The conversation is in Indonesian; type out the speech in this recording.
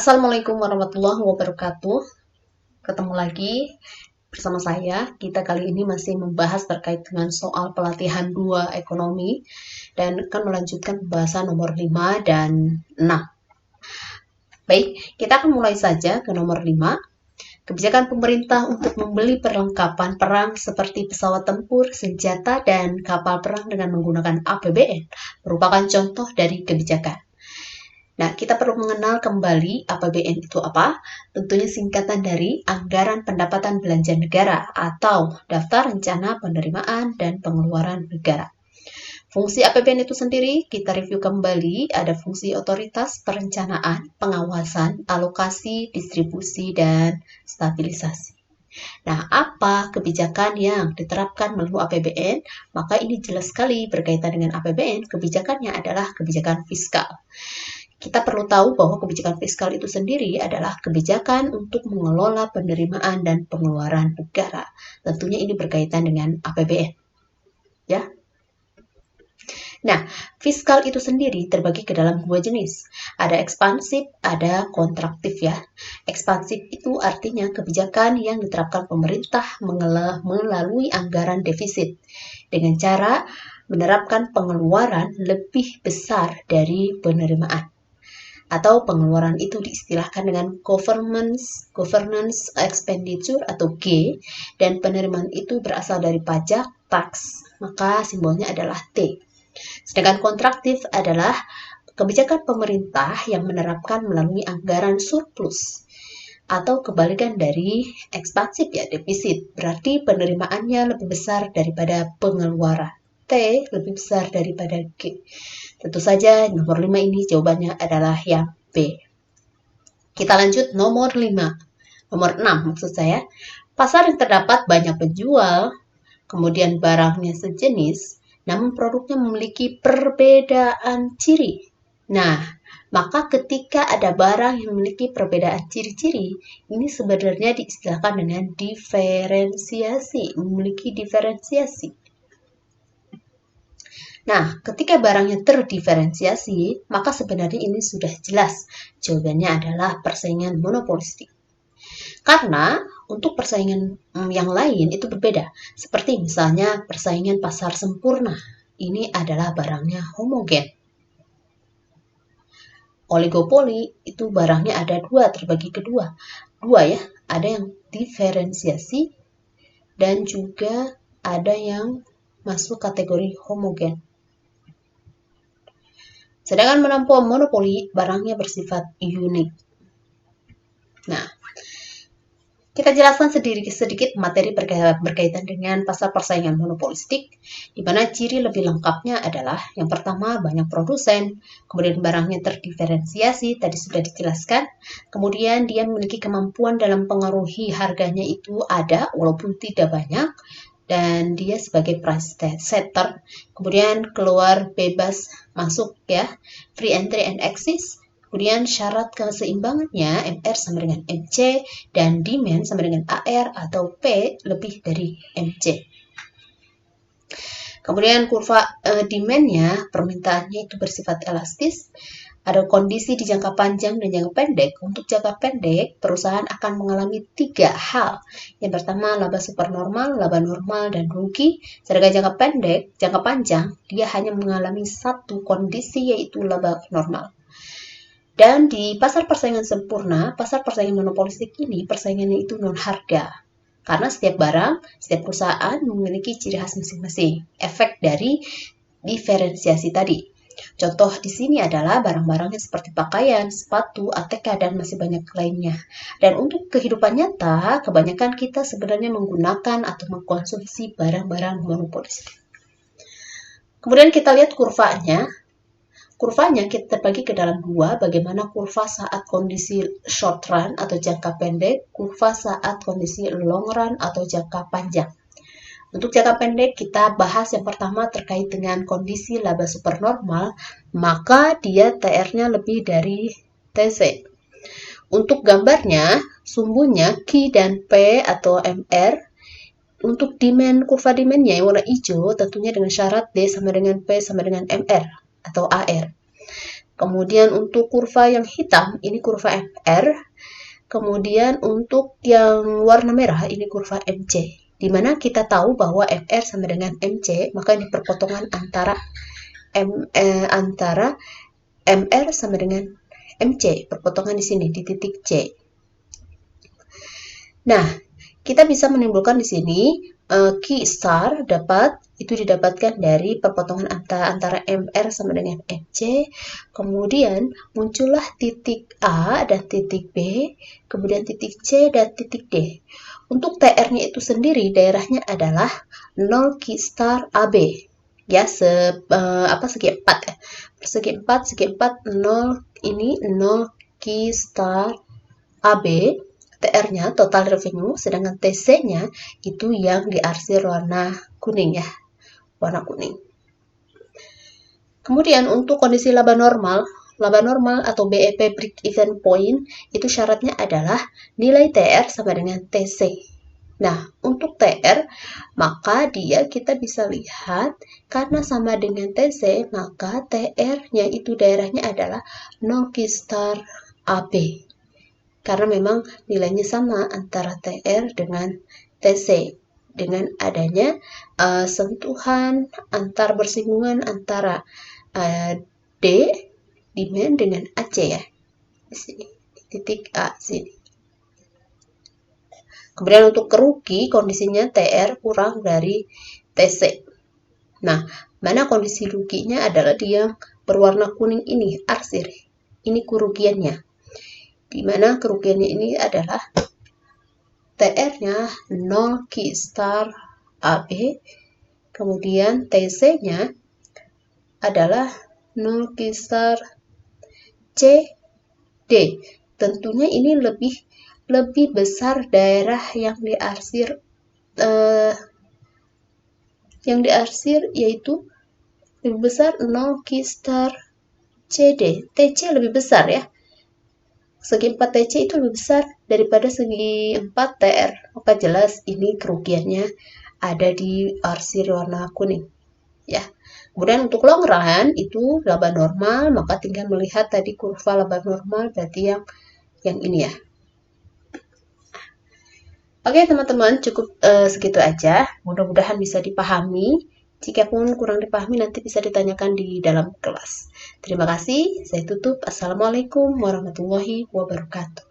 Assalamualaikum warahmatullahi wabarakatuh. Ketemu lagi bersama saya. Kita kali ini masih membahas terkait dengan soal pelatihan 2 ekonomi dan akan melanjutkan pembahasan nomor 5 dan 6. Baik, kita akan mulai saja ke nomor 5. Kebijakan pemerintah untuk membeli perlengkapan perang seperti pesawat tempur, senjata, dan kapal perang dengan menggunakan APBN merupakan contoh dari kebijakan. Nah, kita perlu mengenal kembali APBN itu apa? Tentunya singkatan dari Anggaran Pendapatan Belanja Negara atau Daftar Rencana Penerimaan dan Pengeluaran Negara. Fungsi APBN itu sendiri kita review kembali, ada fungsi otoritas perencanaan, pengawasan, alokasi, distribusi, dan stabilisasi. Nah, apa kebijakan yang diterapkan melalui APBN? Maka ini jelas sekali berkaitan dengan APBN, kebijakannya adalah kebijakan fiskal. Kita perlu tahu bahwa kebijakan fiskal itu sendiri adalah kebijakan untuk mengelola penerimaan dan pengeluaran negara. Tentunya ini berkaitan dengan APBN. Ya. Nah, fiskal itu sendiri terbagi ke dalam 2 jenis. Ada ekspansif, ada kontraktif ya. Ekspansif itu artinya kebijakan yang diterapkan pemerintah melalui anggaran defisit dengan cara menerapkan pengeluaran lebih besar dari penerimaan. Atau pengeluaran itu diistilahkan dengan governance expenditure atau G, dan penerimaan itu berasal dari pajak, tax, maka simbolnya adalah T. Sedangkan kontraktif adalah kebijakan pemerintah yang menerapkan melalui anggaran surplus, atau kebalikan dari ekspansif ya, defisit, berarti penerimaannya lebih besar daripada pengeluaran. T lebih besar daripada G. Tentu saja nomor 5 ini jawabannya adalah yang B. Kita lanjut nomor 5. Nomor 6 maksud saya. Pasar yang terdapat banyak penjual, kemudian barangnya sejenis, namun produknya memiliki perbedaan ciri. Nah, maka ketika ada barang yang memiliki perbedaan ciri-ciri, ini sebenarnya diistilahkan dengan diferensiasi, memiliki diferensiasi. Nah, ketika barangnya terdiferensiasi, maka sebenarnya ini sudah jelas. Jawabannya adalah persaingan monopolistik. Karena untuk persaingan yang lain itu berbeda. Seperti misalnya persaingan pasar sempurna. Ini adalah barangnya homogen. Oligopoli itu barangnya ada 2, terbagi kedua. 2 ya, ada yang diferensiasi dan juga ada yang masuk kategori homogen. Sedangkan menampung monopoli, barangnya bersifat unik. Nah, kita jelaskan sedikit materi berkaitan dengan pasar persaingan monopolistik, di mana ciri lebih lengkapnya adalah yang pertama banyak produsen, kemudian barangnya terdiferensiasi, tadi sudah dijelaskan, kemudian dia memiliki kemampuan dalam pengaruhi harganya itu ada, walaupun tidak banyak, dan dia sebagai price setter, kemudian keluar bebas masuk ya, free entry and exit, kemudian syarat keseimbangannya MR sama dengan MC dan demand sama dengan AR atau P lebih dari MC. Kemudian kurva demand-nya, permintaannya itu bersifat elastis. Ada kondisi di jangka panjang dan jangka pendek. Untuk jangka pendek, perusahaan akan mengalami 3 hal. Yang pertama, laba supernormal, laba normal, dan rugi. Sedangkan jangka panjang, dia hanya mengalami 1 kondisi, yaitu laba normal. Dan di pasar persaingan sempurna, pasar persaingan monopolistik ini, persaingannya itu non-harga. Karena setiap barang, setiap perusahaan memiliki ciri khas masing-masing. Efek dari diferensiasi tadi. Contoh di sini adalah barang-barangnya seperti pakaian, sepatu, ATK, dan masih banyak lainnya. Dan untuk kehidupan nyata, kebanyakan kita sebenarnya menggunakan atau mengkonsumsi barang-barang monopolistik. Kemudian kita lihat kurvanya. Kurvanya kita terbagi ke dalam 2, bagaimana kurva saat kondisi short run atau jangka pendek, kurva saat kondisi long run atau jangka panjang. Untuk jangka pendek kita bahas yang pertama terkait dengan kondisi laba supernormal, maka dia TR-nya lebih dari TC. Untuk gambarnya, sumbunya Q dan P atau MR. Untuk demand, kurva demand-nya yang warna hijau tentunya dengan syarat D sama dengan P sama dengan MR atau AR. Kemudian untuk kurva yang hitam, ini kurva FR. Kemudian untuk yang warna merah, ini kurva MC. Di mana kita tahu bahwa FR sama dengan MC, maka ini perpotongan antara MR sama dengan MC. Perpotongan di sini, di titik C. Nah, kita bisa menimbulkan di sini key star itu didapatkan dari perpotongan antara MR sama dengan MC. Kemudian muncullah titik A dan titik B, kemudian titik C dan titik D. Untuk TR-nya itu sendiri daerahnya adalah 0 key star AB. Ya, segi 4 ya. Persegi 4, 0, ini 0 key star AB. TR-nya total revenue, sedangkan TC-nya itu yang diarsir warna kuning ya, warna kuning. Kemudian untuk kondisi laba normal atau BEP break even point itu syaratnya adalah nilai TR sama dengan TC. Nah, untuk TR maka kita bisa lihat karena sama dengan TC, maka TR-nya itu daerahnya adalah 0 key star AB. Karena memang nilainya sama antara TR dengan TC dengan adanya sentuhan bersinggungan antara D demand dengan AC ya, di sini titik A sini. Kemudian untuk kerugi kondisinya TR kurang dari TC. Nah, mana kondisi ruginya adalah dia berwarna kuning ini, arsir. Ini kerugiannya. Di mana kerugiannya ini adalah TR-nya 0 key star AB, kemudian TC-nya adalah 0 key star CD. Tentunya ini lebih besar daerah yang diarsir yaitu lebih besar 0 key star CD. TC lebih besar ya. Segi 4 TC itu lebih besar daripada segi 4 TR. Maka jelas ini kerugiannya ada di arsir warna kuning. Ya. Kemudian untuk long run itu laba normal, maka tinggal melihat tadi kurva laba normal berarti yang ini ya. Oke teman-teman, cukup segitu aja. Mudah-mudahan bisa dipahami. Jika pun kurang dipahami nanti bisa ditanyakan di dalam kelas. Terima kasih, saya tutup. Assalamualaikum warahmatullahi wabarakatuh.